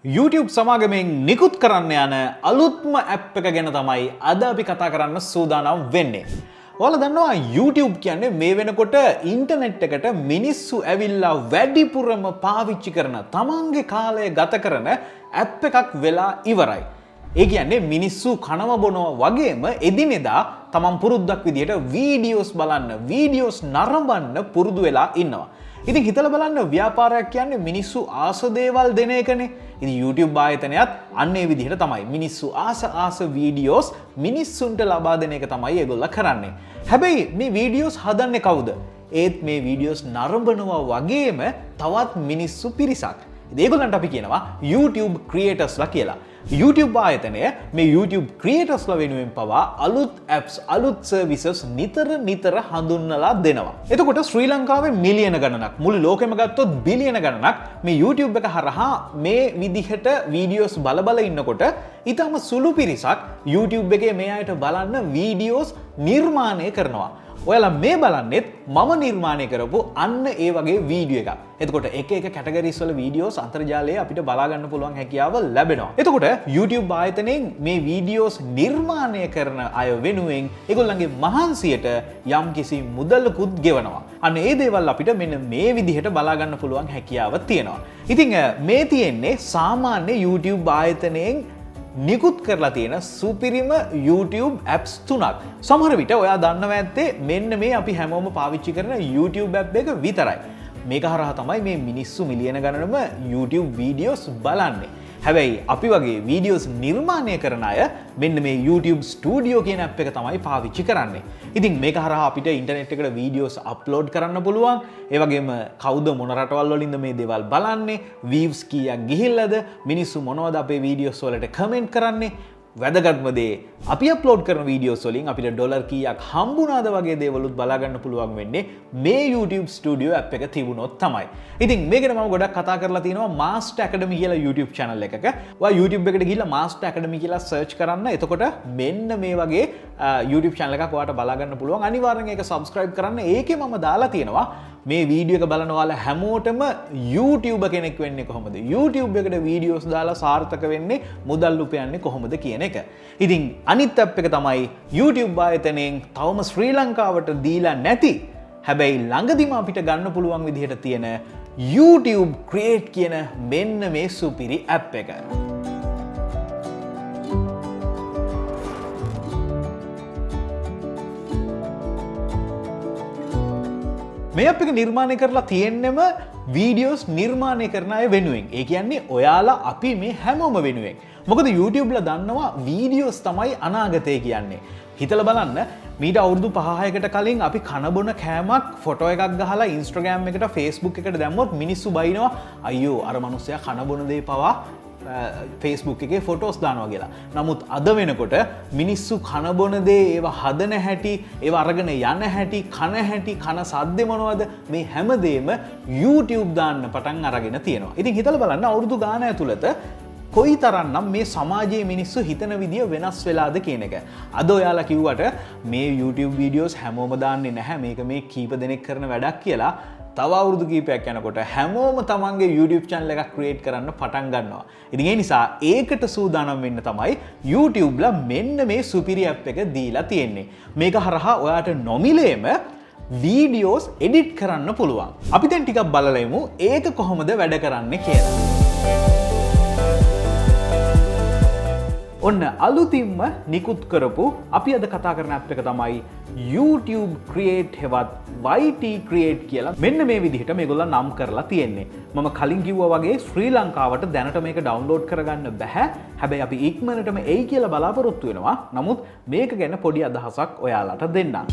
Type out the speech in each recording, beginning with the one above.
YouTube සමාගමෙන් නිකුත් කරන්න යන අලුත්ම ඇප් එක ගැන තමයි අද අපි කතා කරන්න සූදානම් වෙන්නේ. ඔයාලා දන්නවා YouTube කියන්නේ මේ වෙනකොට ඉන්ටර්නෙට් එකට මිනිස්සු ඇවිල්ලා වැඩිපුරම පාවිච්චි කරන තමන්ගේ කාලය ගත කරන ඇප් එකක් වෙලා ඉවරයි. ඒ කියන්නේ මිනිස්සු කනව බොනවා වගේම එදිනෙදා තමන් පුරුද්දක් විදියට වීඩියෝස් බලන්න, වීඩියෝස් නරඹන්න පුරුදු වෙලා ඉන්නවා. ඉතින් හිතලා බලන්න ව්‍යාපාරයක් කියන්නේ මිනිස්සු ආස දේවල් දෙන එකනේ. ඉතින් YouTube ආයතනයත් අන්න ඒ විදිහට තමයි මිනිස්සු ආස වීඩියෝස් මිනිස්සුන්ට ලබා දෙන එක තමයි ඒගොල්ලෝ කරන්නේ. හැබැයි මේ වීඩියෝස් හදන්නේ කවුද? ඒත් මේ වීඩියෝස් නරඹනවා වගේම තවත් මිනිස්සු පිරිසක්. ඉතින් ඒගොල්ලන්ට අපි කියනවා YouTube creatorsලා කියලා. YouTube ආයතනය මේ YouTube creatorsලා වෙනුවෙන් පවා අලුත් apps අලුත් services නිතර හඳුන්වලා දෙනවා. එතකොට ශ්‍රී ලංකාවේ මිලියන ගණනක් මුළු ලෝකෙම ගත්තොත් බිලියන ගණනක් මේ YouTube එක හරහා මේ විදිහට වීඩියෝස් බල ඉන්නකොට ඊටම සුළු පිරිසක් YouTube එකේ මේ අයට බලන්න වීඩියෝස් නිර්මාණය කරනවා. ඔයාලා මේ බලන්නෙත් මම නිර්මාණය කරපු අන්න ඒ වගේ වීඩියෝ එකක්. එතකොට එක කැටගරිස් වල වීඩියෝස් අන්තර්ජාලයේ අපිට බලා ගන්න පුළුවන් හැකියාව ලැබෙනවා. එතකොට YouTube ආයතනයෙන් මේ වීඩියෝස් නිර්මාණය කරන අය වෙනුවෙන් ඒගොල්ලන්ගේ මහන්සියට යම්කිසි මුදලකුත් ගෙවනවා. අන්න ඒ දේවල් අපිට මෙන්න මේ විදිහට බලා ගන්න පුළුවන් හැකියාව තියෙනවා. ඉතින් මේ තියෙන්නේ සාමාන්‍ය YouTube ආයතනයෙන් නිකුත් කරලා තියෙන සුපිරිම YouTube apps තුනක්. සමහර විට ඔයා දන්නවා ඇත්තේ මෙන්න මේ අපි හැමෝම පාවිච්චි කරන YouTube app එක විතරයි. මේක හරහා තමයි මේ මිනිස්සු මිලියන ගණනම YouTube වීඩියෝස් බලන්නේ. හැබැයි අපි වගේ වීඩියෝස් නිර්මාණය කරන අය මෙන්න මේ YouTube Studio කියන app එක තමයි පාවිච්චි කරන්නේ. ඉතින් මේක හරහා අපිට ඉන්ටර්නෙට් එකට වීඩියෝස් අප්ලෝඩ් කරන්න පුළුවන්. ඒ වගේම කවුද මොන රටවල් වලින්ද මේ දේවල් බලන්නේ, views කීයක් ගිහිල්ලාද, මිනිස්සු මොනවද අපේ වීඩියෝස් වලට කමෙන්ට් කරන්නේ, වැදගත්ම දේ අපි අප්ලෝඩ් කරන වීඩියෝස් වලින් අපිට ඩොලර් කීයක් හම්බුණාද වගේ දේවලුත් බලා ගන්න පුළුවන් වෙන්නේ මේ YouTube Studio app එක තිබුණොත් තමයි. ඉතින් මේක නම් මම ගොඩක් කතා කරලා තියෙනවා Master Academy කියලා YouTube channel එකක. ඔයා YouTube එකට ගිහිල්ලා Master Academy කියලා search කරන්න. එතකොට මෙන්න මේ වගේ YouTube channel එකක් ඔයාට බලා ගන්න පුළුවන්. අනිවාර්යෙන් ඒක subscribe කරන්න. ඒකේ මම දාලා තියෙනවා මේ වීඩියෝ එක බලන ඔයාලා හැමෝටම YouTube කෙනෙක් වෙන්නේ කොහොමද? YouTube එකට වීඩියෝස් දාලා සාර්ථක වෙන්නේ, මුදල් උපයන්නේ කොහොමද කියන එක. ඉතින් අනිත් ඇප් එක තමයි YouTube ආයතනයෙන් තවම ශ්‍රී ලංකාවට දීලා නැති හැබැයි ළඟදිම අපිට ගන්න පුළුවන් විදිහට තියෙන YouTube Create කියන මෙන්න මේ සුපිරි ඇප් එක. මේ අප එක නිර්මාණය කරලා තියෙන්නෙම වීඩියෝස් නිර්මාණය කරන අය වෙනුවෙන්. ඒ කියන්නේ ඔයාලා අපි මේ හැමෝම වෙනුවෙන්. මොකද YouTube ලා දන්නවා වීඩියෝස් තමයි අනාගතය කියන්නේ. හිතලා බලන්න මීට අවුරුදු 5-6කට කලින් අපි කන බොන කෑමක් ෆොටෝ එකක් ගහලා Instagram එකට Facebook එකට දැම්මොත් මිනිස්සු බයිනවා අයියෝ අර මිනිස්සයා කන බොන දේ පවා Facebook එකේ ෆොටෝස් දානවා කියලා. නමුත් අද වෙනකොට මිනිස්සු කන බොන දේ ඒවා හදන හැටි, ඒවා අරගෙන යන හැටි, කන සද්දේ මොනවද මේ හැමදේම YouTube දාන්න පටන් අරගෙන තියෙනවා. ඉතින් හිතලා බලන්න අවුරුදු ගාන ඇතුළත කොයිතරම්නම් මේ සමාජයේ මිනිස්සු හිතන විදිය වෙනස් වෙලාද කියන එක. අද ඔයාලා කිව්වට මේ YouTube වීඩියෝස් හැමෝම දාන්නේ නැහැ. මේක මේ කීප දෙනෙක් කරන වැඩක් කියලා. තව අවුරුදු කීපයක් යනකොට හැමෝම තමන්ගේ YouTube channel එකක් create කරන්න පටන් ගන්නවා. ඉතින් ඒ නිසා ඒකට සූදානම් වෙන්න තමයි YouTube ලා මෙන්න මේ සුපිරි app එක දීලා තියෙන්නේ. මේක හරහා ඔයාට නොමිලේම වීඩියෝස් edit කරන්න පුළුවන්. අපි දැන් ටිකක් බලලා යමු ඒක කොහොමද වැඩ කරන්නේ කියලා. ඔන්න අලුතින්ම නිකුත් කරපු අපි අද කතා කරන app එක තමයි YouTube Create හෙවත් YT Create කියලා. මෙන්න මේ විදිහට මේගොල්ලෝ නම් කරලා තියෙන්නේ. මම කලින් කිව්වා වගේ ශ්‍රී ලංකාවට දැනට මේක ඩවුන්ලෝඩ් කරගන්න බෑ. හැබැයි අපි ඉක්මනටම එයි කියලා බලාපොරොත්තු වෙනවා. නමුත් මේක ගැන පොඩි අදහසක් ඔයාලට දෙන්නම්.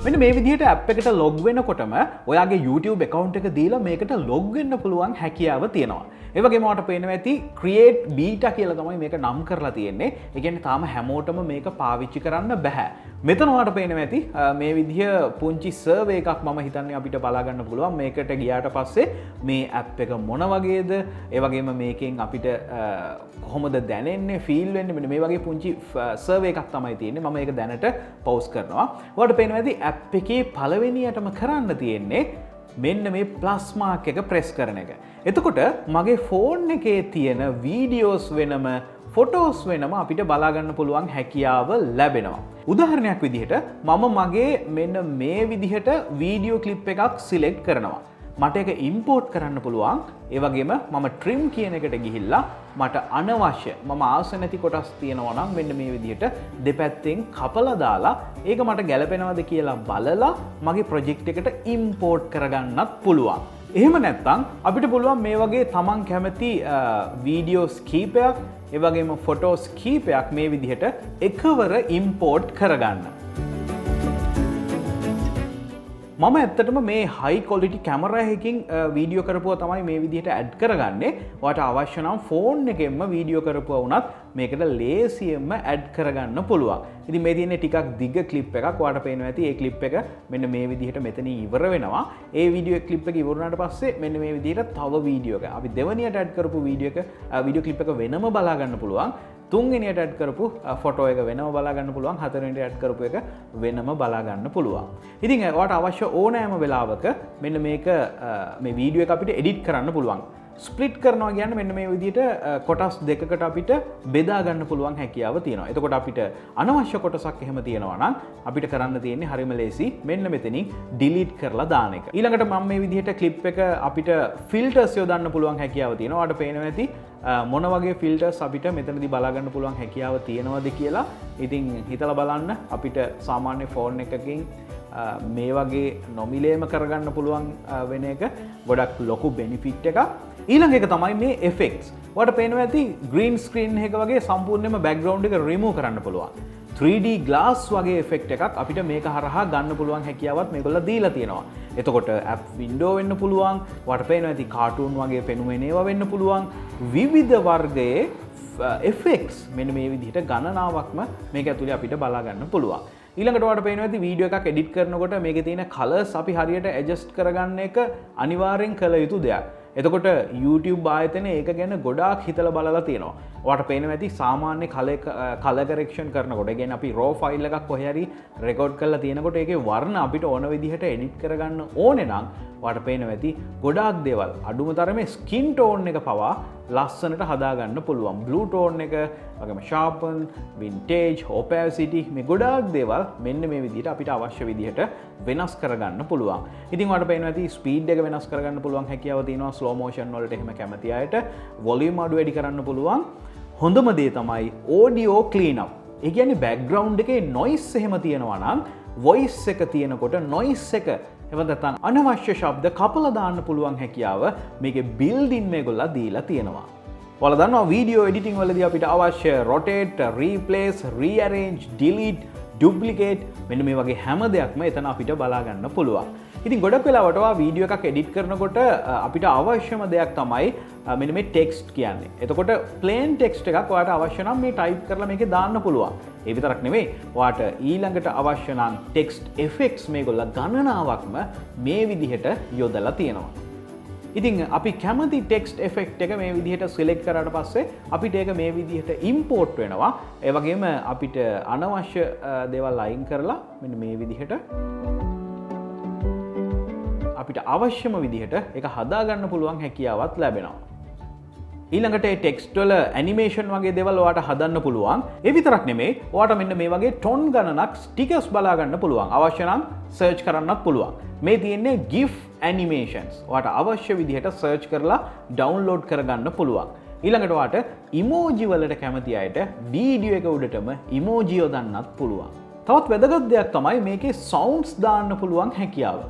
මෙන්න මේ විදිහට විදිහට ඇප් එකට ලොග් වෙනකොටම ඔයාගේ YouTube account එක දීලා මේකට ලොග් වෙන්න පුළුවන් හැකියාව තියෙනවා. ඒ වගේම ඔයාලට පේනවා ඇති create beta කියලා තමයි මේක නම් කරලා තියෙන්නේ. ඒ කියන්නේ තාම හැමෝටම මේක පාවිච්චි කරන්න බෑ. මෙතන ඔයාලට පේනවා ඇති මේ විදිහ පුංචි සර්වේ එකක් මම හිතන්නේ අපිට බලා ගන්න පුළුවන්. මේකට ගියාට පස්සේ මේ ඇප් එක මොන වගේද? ඒ වගේම මේකෙන් අපිට කොහොමද දැනෙන්නේ, ෆීල් වෙන්නේ? මෙන්න මේ වගේ පුංචි සර්වේ එකක් තමයි තියෙන්නේ. මම ඒක දැනට පෝස්ට් කරනවා. ඔයාලට පේනවා ඇති ඇප් එකේ පළවෙනියටම කරන්න තියෙන්නේ මෙන්න මේ ප්ලස් මාක් එක ප්‍රෙස් කරන එක. එතකොට මගේ ෆෝන් එකේ තියෙන වීඩියෝස් වෙනම ෆොටෝස් වෙනම අපිට බලාගන්න පුළුවන් හැකියාව ලැබෙනවා. උදාහරණයක් විදිහට මම මගේ මෙන්න මේ විදිහට වීඩියෝ ක්ලිප් එකක් සිලෙක්ට් කරනවා. මට ඒක ඉම්පෝර්ට් කරන්න පුළුවන්. ඒ වගේම මම ට්‍රිම් කියන එකට ගිහිල්ලා මට අනවශ්‍ය මම ආස නැති කොටස් තියෙනවා නම් මෙන්න මේ විදිහට දෙපැත්තෙන් කපලා දාලා ඒක මට ගැලපෙනවද කියලා බලලා මගේ ප්‍රොජෙක්ට් එකට ඉම්පෝර්ට් කරගන්නත් පුළුවන්. එහෙම නැත්නම් අපිට පුළුවන් මේ වගේ තමන් කැමති වීඩියෝස් කීපයක් ඒ වගේම ෆොටෝස් කීපයක් මේ විදිහට එකවර ඉම්පෝර්ට් කරගන්න. මම ඇත්තටම මේ හයි කොලිටි කැමරා එකකින් වීඩියෝ කරපුවා තමයි මේ විදිහට ඇඩ් කරගන්නේ. ඔයාලට අවශ්‍ය නම් ෆෝන් එකෙන්ම වීඩියෝ කරපුවා වුණත් මේකට ලේසියෙන්ම ඇඩ් කරගන්න පුළුවන්. ඉතින් මේ තියෙන්නේ ටිකක් දිග ක්ලිප් එකක්. ඔයාලට පේනවා ඇති මේ ක්ලිප් එක මෙන්න මේ විදිහට මෙතනින් ඉවර වෙනවා. ඒ වීඩියෝ ක්ලිප් එක ඉවර වුණාට පස්සේ මෙන්න මේ විදිහට තව වීඩියෝ එක. අපි දෙවනියට ඇඩ් කරපු වීඩියෝ ක්ලිප් එක වෙනම බලා ගන්න පුළුවන්. තුන්වෙනියට ඇඩ් කරපු ෆොටෝ එක වෙනම බලා ගන්න පුළුවන්. හතරවෙනියට ඇඩ් කරපු එක වෙනම බලා ගන්න පුළුවන්. ඉතින් ඔයාලට අවශ්‍ය ඕනෑම වෙලාවක මෙන්න මේක මේ වීඩියෝ එක අපිට එඩිට් කරන්න පුළුවන්. ස්ප්ලිට් කරනවා කියන්නේ මෙන්න මේ විදිහට කොටස් දෙකකට අපිට බෙදා ගන්න පුළුවන් හැකියාව තියෙනවා. එතකොට අපිට අනවශ්‍ය කොටසක් එහෙම තියෙනවා නම් අපිට කරන්න තියෙන්නේ හරිම ලේසි. මෙන්න මෙතනින් ඩිලීට් කරලා දාන එක. ඊළඟට මම මේ විදිහට ක්ලිප් එක අපිට ෆිල්ටර්ස් යොදන්න පුළුවන් හැකියාව තියෙනවා. ඔයාලට පේනවා ඇති මොන වගේ ෆිල්ටර්ස් අපිට මෙතනදී බලා ගන්න පුළුවන් හැකියාව තියෙනවද කියලා. ඉතින් හිතලා බලන්න. අපිට සාමාන්‍ය ෆෝන් එකකින් මේ වගේ නොමිලේම කරගන්න පුළුවන් වෙන එක ගොඩක් ලොකු බෙනිෆිට් එකක්. ඊළඟ එක තමයි මේ effects. ඔයාලට පේනවා ඇති green screen එක වගේ සම්පූර්ණයෙන්ම background එක remove කරන්න පුළුවන්. 3D glass වගේ effect එකක් අපිට මේක හරහා ගන්න පුළුවන් හැකියාවත් මේගොල්ලෝ දීලා තියෙනවා. එතකොට app window වෙන්න පුළුවන්. ඔයාලට පේනවා ඇති cartoon වගේ පෙනුමෙන ඒවා වෙන්න පුළුවන්. විවිධ වර්ගයේ effects මෙන්න මේ විදිහට ගණනාවක්ම මේක ඇතුලේ අපිට බලා ගන්න පුළුවන්. ඊළඟට ඔයාලට පේනවා ඇති වීඩියෝ එකක් එඩිට් කරනකොට මේකේ තියෙන කලර්ස් අපි හරියට ඇඩ්ජස්ට් කරගන්න එක අනිවාර්යෙන් කළ යුතු දෙයක්. එතකොට YouTube ආයතනය ඒක ගැන ගොඩාක් හිතලා බලලා තියෙනවා. ඔයාලට පේනවා ඇති සාමාන්‍ය කලර් කරෙක්ෂන් කරනකොට, ඒ කියන්නේ අපි raw ෆයිල් එකක් කොහේ හරි රෙකෝඩ් කරලා තියෙනකොට ඒකේ වර්ණ අපිට ඕන විදිහට එඩිට් කරගන්න ඕනේ නම් ඔයාලට පේනවා ඇති ගොඩාක් දේවල් අඩුම තරමේ ස්කින් ටෝන් එක පවා ලස්සනට හදාගන්න පුළුවන්. බ්ලූ ටෝන් එක වගේම ෂාපන්, වින්ටේජ්, ඔපැසිටි මේ ගොඩාක් දේවල් මෙන්න මේ විදිහට අපිට අවශ්‍ය විදිහට වෙනස් කරගන්න පුළුවන්. ඉතින් ඔයාලට පේනවා ඇති ස්පීඩ් එක වෙනස් කරගන්න පුළුවන් හැකියාව තියෙනවා. ස්ලෝ මෝෂන් වලට එහෙම කැමති අයට වොලියුම් අඩු වැඩි කරන්න පුළුවන්. හොඳම දේ තමයි audio cleanup. ඒ කියන්නේ background එකේ noise එහෙම තියෙනවා නම් voice එක තියෙනකොට noise එක එහෙම නැත්නම් අනවශ්‍ය ශබ්ද කපලා දාන්න පුළුවන් හැකියාව මේකේ built-in මේගොල්ලෝ දීලා තියෙනවා. ඔයාලා දන්නවා වීඩියෝ එඩිටිං වලදී අපිට අවශ්‍ය rotate, replace, rearrange, delete, duplicate මෙන්න මේ වගේ හැම දෙයක්ම එතන අපිට බලා ගන්න පුළුවන්. ඉතින් ගොඩක් වෙලාවට ඔයා වීඩියෝ එකක් එඩිට් කරනකොට අපිට අවශ්‍යම දෙයක් තමයි මෙන්න මේ ටෙක්ස්ට් කියන්නේ. එතකොට ප්ලේන් ටෙක්ස්ට් එකක් ඔයාට අවශ්‍ය නම් මේ ටයිප් කරලා මේකේ දාන්න පුළුවන්. ඒ විතරක් නෙමෙයි ඔයාට ඊළඟට අවශ්‍ය නම් ටෙක්ස්ට් effects මේගොල්ලෝ ගණනාවක්ම මේ විදිහට යොදලා තියෙනවා. ඉතින් අපි කැමති ටෙක්ස්ට් effect එක මේ විදිහට select කරාට පස්සේ අපිට ඒක මේ විදිහට import වෙනවා. ඒ වගේම අපිට අනවශ්‍ය දේවල් අයින් කරලා මෙන්න මේ විදිහට අපිට අවශ්‍යම විදිහට ඒක හදාගන්න පුළුවන් හැකියාවක් ලැබෙනවා. ඊළඟට මේ ටෙක්ස්ට් වල ඇනිමේෂන් වගේ දේවල් ඔයාට හදන්න පුළුවන්. ඒ විතරක් නෙමෙයි ඔයාට මෙන්න මේ වගේ ටොන් ගණනක් ස්ටිකර්ස් බලා ගන්න පුළුවන්. අවශ්‍ය නම් සර්ච් කරන්නත් පුළුවන්. මේ තියෙන්නේ GIF animations. ඔයාට අවශ්‍ය විදිහට සර්ච් කරලා ඩවුන්ලෝඩ් කරගන්න පුළුවන්. ඊළඟට ඔයාට ඉමෝජි වලට කැමති අයට වීඩියෝ එක උඩටම ඉමෝජි යොදන්නත් පුළුවන්. තවත් වැදගත් දෙයක් තමයි මේකේ සවුන්ඩ්ස් දාන්න පුළුවන් හැකියාව.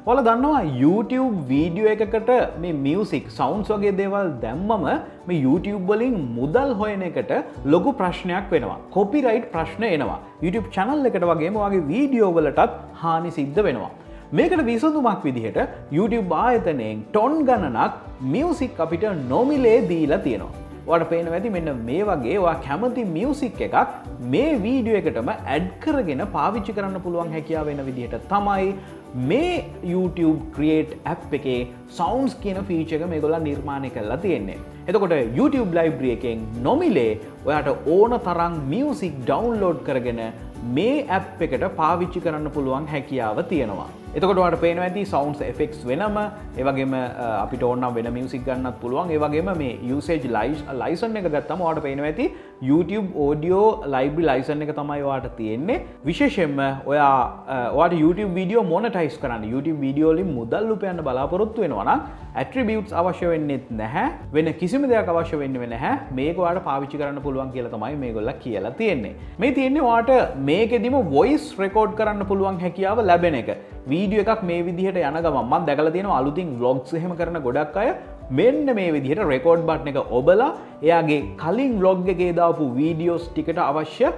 ඔයාලා දන්නවා YouTube වීඩියෝ එකකට මේ මියුසික් සවුන්ඩ්ස් වගේ දේවල් දැම්මම මේ YouTube වලින් මුදල් හොයන එකට ලොකු ප්‍රශ්නයක් වෙනවා. කොපිරයිට් ප්‍රශ්න එනවා. YouTube channel එකට වගේම ඔයාගේ වීඩියෝ වලටත් හානි සිද්ධ වෙනවා. මේකට විසඳුමක් විදිහට YouTube ආයතනයෙන් ටොන් ගණනක් මියුසික් අපිට නොමිලේ දීලා තියෙනවා. ඔයාලට පේනවා ඇති මෙන්න මේ වගේ ඔයා කැමති මියුසික් එකක් මේ වීඩියෝ එකටම ඇඩ් කරගෙන පාවිච්චි කරන්න පුළුවන් හැකියාව වෙන විදිහට තමයි මේ YouTube Create app එකේ sounds කියන feature එක මේගොල්ලන් නිර්මාණය කරලා තියෙන්නේ. එතකොට YouTube library එකෙන් නොමිලේ ඔයාට ඕන තරම් music download කරගෙන මේ app එකට පාවිච්චි කරන්න පුළුවන් හැකියාව තියෙනවා. එතකොට ඔයාලට පේනවා ඇති sounds effects වෙනම ඒ වගේම අපිට ඕන නම් වෙන music ගන්නත් පුළුවන්. ඒ වගේම මේ usage license එක ගත්තම ඔයාලට පේනවා ඇති YouTube audio library license එක තමයි ඔයාලට තියෙන්නේ. විශේෂයෙන්ම ඔයාට YouTube video monetize කරන්න YouTube video වලින් මුදල් උපයන්න බලාපොරොත්තු වෙනවා නම් attributes අවශ්‍ය වෙන්නේ නැහැ. වෙන කිසිම දෙයක් අවශ්‍ය වෙන්නේ නැහැ. මේක ඔයාලට පාවිච්චි කරන්න පුළුවන් කියලා තමයි මේගොල්ලෝ කියලා තියෙන්නේ. මේ තියෙන්නේ ඔයාට මේකෙදිම voice record කරන්න පුළුවන් හැකියාව ලැබෙන එක. වීඩියෝ එකක් මේ විදිහට යන ගමන් මම දැකලා තියෙනවා අලුතින් vlogs එහෙම කරන ගොඩක් අය මෙන්න මේ විදිහට record button එක ඔබලා එයාගේ කලින් vlog එකේ දාපු වීඩියෝස් ටිකට අවශ්‍ය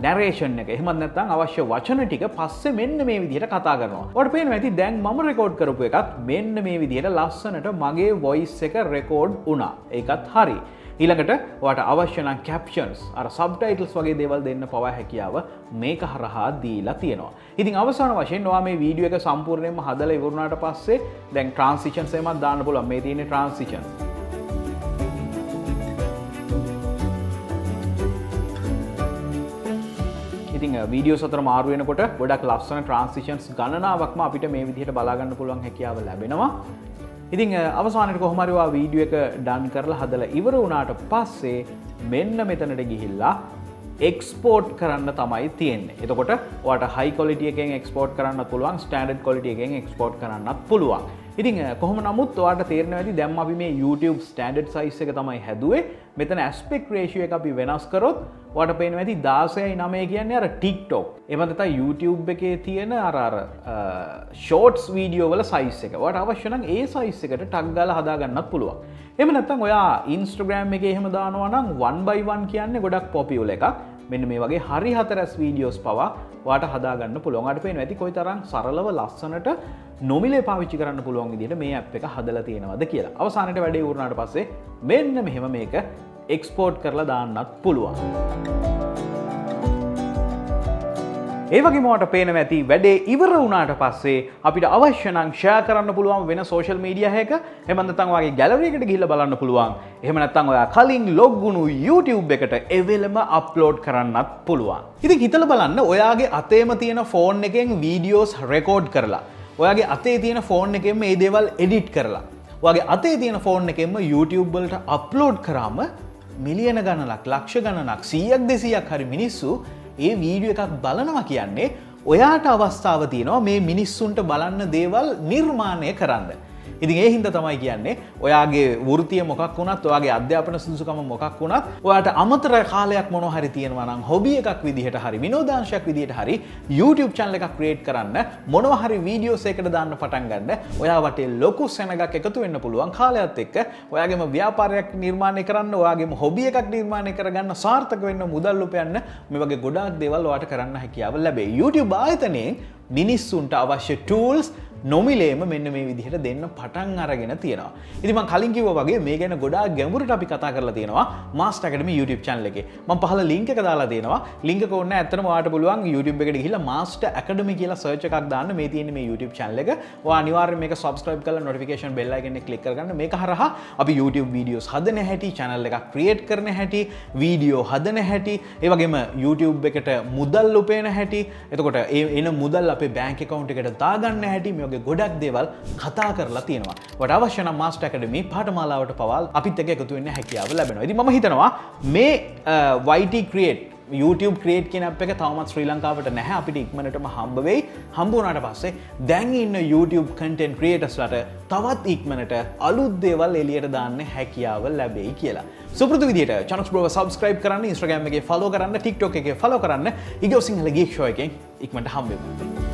narration එක එහෙම නැත්නම් අවශ්‍ය වචන ටික පස්සේ මෙන්න මේ විදිහට කතා කරනවා. ඔයාලට පේනවා ඇති දැන් මම record කරපු එකත් මෙන්න මේ විදිහට ලස්සනට මගේ voice එක record වුණා. ඒකත් හරි. ඊළඟට ඔයාට අවශ්‍ය නම් captions අර subtitles වගේ දේවල් දෙන්න පවා හැකියාව මේක හරහා දීලා තියෙනවා. ඉතින් අවසාන වශයෙන් ඔයා මේ වීඩියෝ එක සම්පූර්ණයෙන්ම හදලා ඉවරුනාට පස්සේ දැන් transitions එකක් දාන්න පුළුවන්. මේ තියෙන්නේ transitions. ඉතින් වීඩියෝස් අතර මාරු වෙනකොට ගොඩක් ලස්සන transitions ගණනාවක්ම අපිට මේ විදිහට බලා ගන්න පුළුවන් හැකියාව ලැබෙනවා. ඉතින් අවසානයේ කොහොම හරි ඔයා වීඩියෝ එක ඩන් කරලා හදලා ඉවර වුණාට පස්සේ මෙන්න මෙතනට ගිහිල්ලා එක්ස්පෝර්ට් කරන්න තමයි තියෙන්නේ. එතකොට ඔයාට high quality එකෙන් එක්ස්පෝර්ට් කරන්නත් පුළුවන්, standard quality එකෙන් එක්ස්පෝර්ට් කරන්නත් පුළුවන්. ඉතින් කොහොම නමුත් ඔයාට තේරෙනවා ඇති දැන් අපි මේ YouTube standard size එක තමයි හැදුවේ. මෙතන aspect ratio එක අපි වෙනස් කරොත් ඔයාට පේනවා ඇති 16:9 කියන්නේ අර TikTok. එහෙම නැත්නම් YouTube එකේ තියෙන අර shorts video වල size එක. ඔයාට අවශ්‍ය නම් ඒ size එකට ටග් ගාලා හදා ගන්නත් පුළුවන්. එහෙම නැත්නම් ඔයා Instagram එකේ එහෙම දානවා නම් 1x1 කියන්නේ ගොඩක් popular එකක්. මෙන්න මේ වගේ හරි හතරස් වීඩියෝස් පවා ඔයාට හදා ගන්න පුළුවන්. ඔයාට පේනවා ඇති කොයිතරම් සරලව ලස්සනට නොමිලේ පාවිච්චි කරන්න පුළුවන් විදිහට මේ app එක හදලා තියෙනවද කියලා. අවසානයේ වැඩේ උරුනාට පස්සේ මෙන්න මෙහෙම මේක එක්ස්පෝර්ට් කරලා දාන්නත් පුළුවන්. ඒ වගේම ඔයාට පේනවා ඇති වැඩේ ඉවර වුණාට පස්සේ අපිට අවශ්‍ය නම් ෂෙයා කරන්න පුළුවන් වෙන social media එකක. එහෙම නැත්නම් ඔයාගේ gallery එකට ගිහිල්ලා බලන්න පුළුවන්. එහෙම නැත්නම් ඔයා කලින් log වුණු YouTube එකට එවෙලම upload කරන්නත් පුළුවන්. ඉතින් හිතලා බලන්න ඔයාගේ අතේම තියෙන phone එකෙන් videos record කරලා ඔයාගේ අතේ තියෙන ෆෝන් එකෙන්ම මේ දේවල් එඩිට් කරලා ඔයාගේ අතේ තියෙන ෆෝන් එකෙන්ම YouTube වලට අප්ලෝඩ් කරාම මිලියන ගණනක් ලක්ෂ ගණනක් 100ක් 200ක් හරි මිනිස්සු ඒ වීඩියෝ එකක් බලනවා කියන්නේ ඔයාට අවස්ථාව තියෙනවා මේ මිනිස්සුන්ට බලන්න දේවල් නිර්මාණය කරන්න. ඉතින් ඒ හින්දා තමයි කියන්නේ ඔයාගේ වෘත්තිය මොකක් වුණත් ඔයාගේ අධ්‍යාපන සුදුසුකම මොකක් වුණත් ඔයාට අමතර කාලයක් මොනවා හරි තියෙනවා නම් හොබි එකක් විදිහට හරි විනෝදාංශයක් විදිහට හරි YouTube channel එකක් create කරන්න මොනවා හරි වීඩියෝස් එකකට දාන්න පටන් ගන්න ඔයා වටේ ලොකු සෙනගක් එකතු වෙන්න පුළුවන් කාලයත් එක්ක ඔයාගේම ව්‍යාපාරයක් නිර්මාණය කරන්න ඔයාගේම හොබි එකක් නිර්මාණය කරගන්න සාර්ථක වෙන්න මුදල් උපයන්න මේ වගේ ගොඩාක් දේවල් ඔයාට කරන්න හැකියාව ලැබේ. YouTube ආයතනයේ මිනිස්සුන්ට අවශ්‍ය tools නොමිලේම මෙන්න මේ විදිහට දෙන්න පටන් අරගෙන තියෙනවා. ඉතින් මම කලින් කිව්වා වගේ මේ ගැන ගොඩාක් ගැඹුරට අපි කතා කරලා තියෙනවා Master Academy YouTube channel එකේ. මම පහළ link එක දාලා තියෙනවා. link එක ඕනේ ඇත්තටම ඔයාලට පුළුවන් YouTube එකට ගිහිල්ලා Master Academy කියලා search එකක් දාන්න. මේ තියෙන්නේ මේ YouTube channel එක. ඔයා අනිවාර්යෙන් මේක subscribe කරලා notification bell icon එක click කරගන්න. මේක හරහා අපි YouTube videos හදන හැටි, channel එකක් create කරන හැටි, video හදන හැටි, ඒ වගේම YouTube එකට මුදල් උපයන හැටි, එතකොට එන මුදල් අපේ bank account එකට දාගන්න හැටි මේ ගොඩක් දේවල් කතා කරලා තියෙනවා. ඔයාට අවශ්‍ය නම් Master Academy පාඨමාලාවට පවා අපිත් එක්ක එකතු වෙන්න හැකියාව ලැබෙනවා. ඉතින් මම හිතනවා මේ YT Create YouTube Create කියන app එක තවමත් ශ්‍රී ලංකාවට නැහැ. අපිට ඉක්මනටම හම්බ වෙයි. හම්බ වුණාට පස්සේ දැන් ඉන්න YouTube content creators ලට තවත් ඉක්මනට අලුත් දේවල් එළියට දාන්න හැකියාව ලැබෙයි කියලා. සුපුරුදු විදියට Chanux Bro subscribe කරන්න, Instagram එකේ follow කරන්න, TikTok එකේ follow කරන්න. ඊගොස් සිංහල geek show එකෙන් ඉක්මනට හම්බ වෙමු.